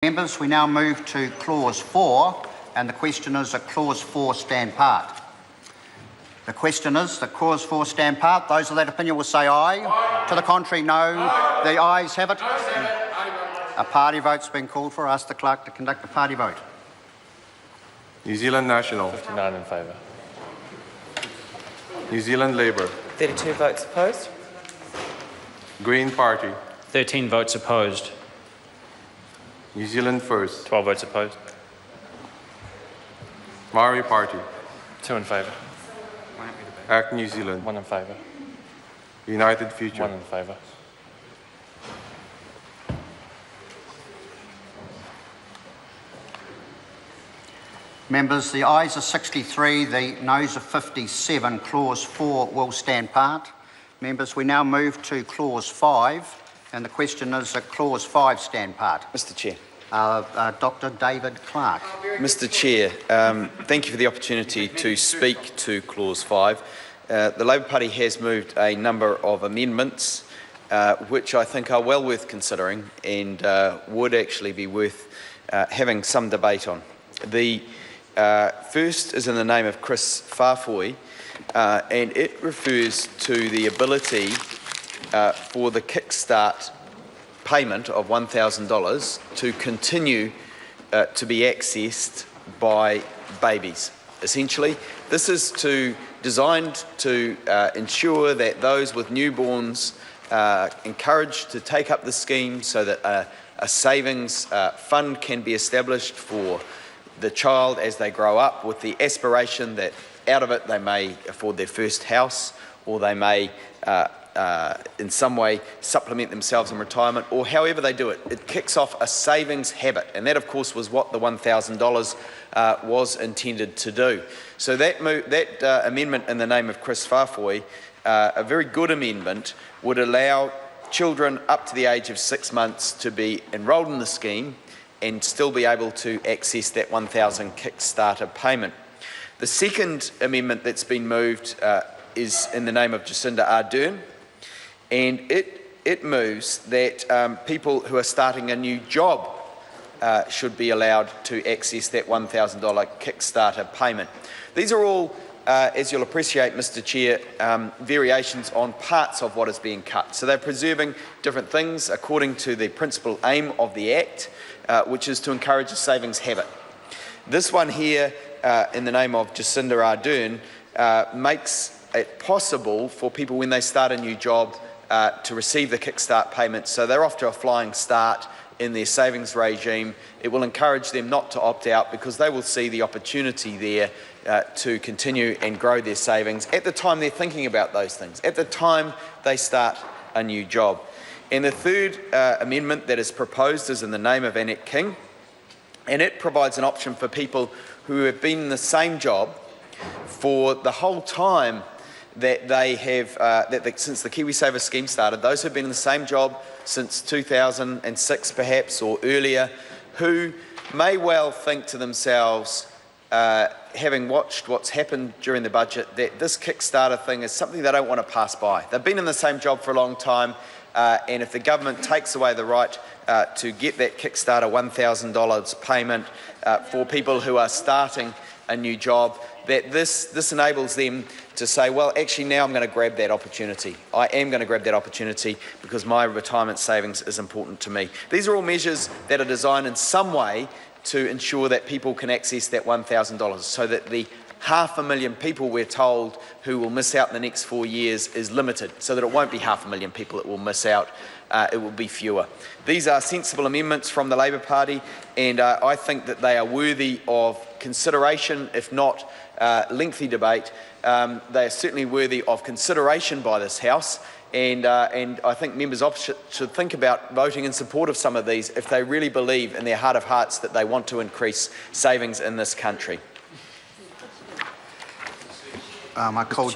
Members, we now move to Clause 4, and the question is that Clause 4 stand part. The question is that Clause 4 stand part. Those of that opinion will say aye. Aye. To the contrary, no. Aye. The ayes have it. A party vote's been called for. Ask the clerk to conduct a party vote. New Zealand National. 59 in favour. New Zealand Labour. 32 votes opposed. Green Party. 13 votes opposed. New Zealand First. 12 votes opposed. Maori Party. 2 in favour. Act New Zealand. 1 in favour. United Future. 1 in favour. Members, the ayes are 63, the noes are 57. Clause 4 will stand part. Members, we now move to Clause 5, and the question is that Clause 5 stand part. Mr Chair. Dr David Clark. Mr Chair, thank you for the opportunity to speak to Clause 5. The Labour Party has moved a number of amendments which I think are well worth considering and would actually be worth having some debate on. The first is in the name of Chris Farfoy, and it refers to the ability for the kickstart payment of $1,000 to continue to be accessed by babies. Essentially, this is designed to ensure that those with newborns are encouraged to take up the scheme so that a savings fund can be established for the child as they grow up, with the aspiration that out of it they may afford their first house, or they may in some way supplement themselves in retirement, or however they do it. It kicks off a savings habit, and that of course was what the $1,000 was intended to do. So that amendment in the name of Chris Farfoy, a very good amendment, would allow children up to the age of 6 months to be enrolled in the scheme and still be able to access that $1,000 Kickstarter payment. The second amendment that's been moved is in the name of Jacinda Ardern, and it moves that people who are starting a new job should be allowed to access that $1,000 Kickstarter payment. These are all, as you'll appreciate, Mr Chair, variations on parts of what is being cut. So they're preserving different things according to the principal aim of the Act, which is to encourage a savings habit. This one here, in the name of Jacinda Ardern, makes it possible for people when they start a new job to receive the kickstart payment. So they're off to a flying start in their savings regime. It will encourage them not to opt out because they will see the opportunity there to continue and grow their savings at the time they're thinking about those things, at the time they start a new job. And the third amendment that is proposed is in the name of Annette King, and it provides an option for people who have been in the same job for the whole time that they have, since the KiwiSaver scheme started, those who have been in the same job since 2006 perhaps or earlier, who may well think to themselves, having watched what's happened during the budget, that this Kickstarter thing is something they don't want to pass by. They've been in the same job for a long time, and if the government takes away the right to get that Kickstarter $1,000 payment for people who are starting a new job, that this enables them to say, well, actually now I'm going to grab that opportunity. I am going to grab that opportunity because my retirement savings is important to me. These are all measures that are designed in some way to ensure that people can access that $1,000, so that the 500,000 people we're told who will miss out in the next 4 years is limited, so that it won't be 500,000 people that will miss out, it will be fewer. These are sensible amendments from the Labour Party, and I think that they are worthy of consideration, if not lengthy debate. They are certainly worthy of consideration by this House, and I think members should think about voting in support of some of these if they really believe in their heart of hearts that they want to increase savings in this country. I called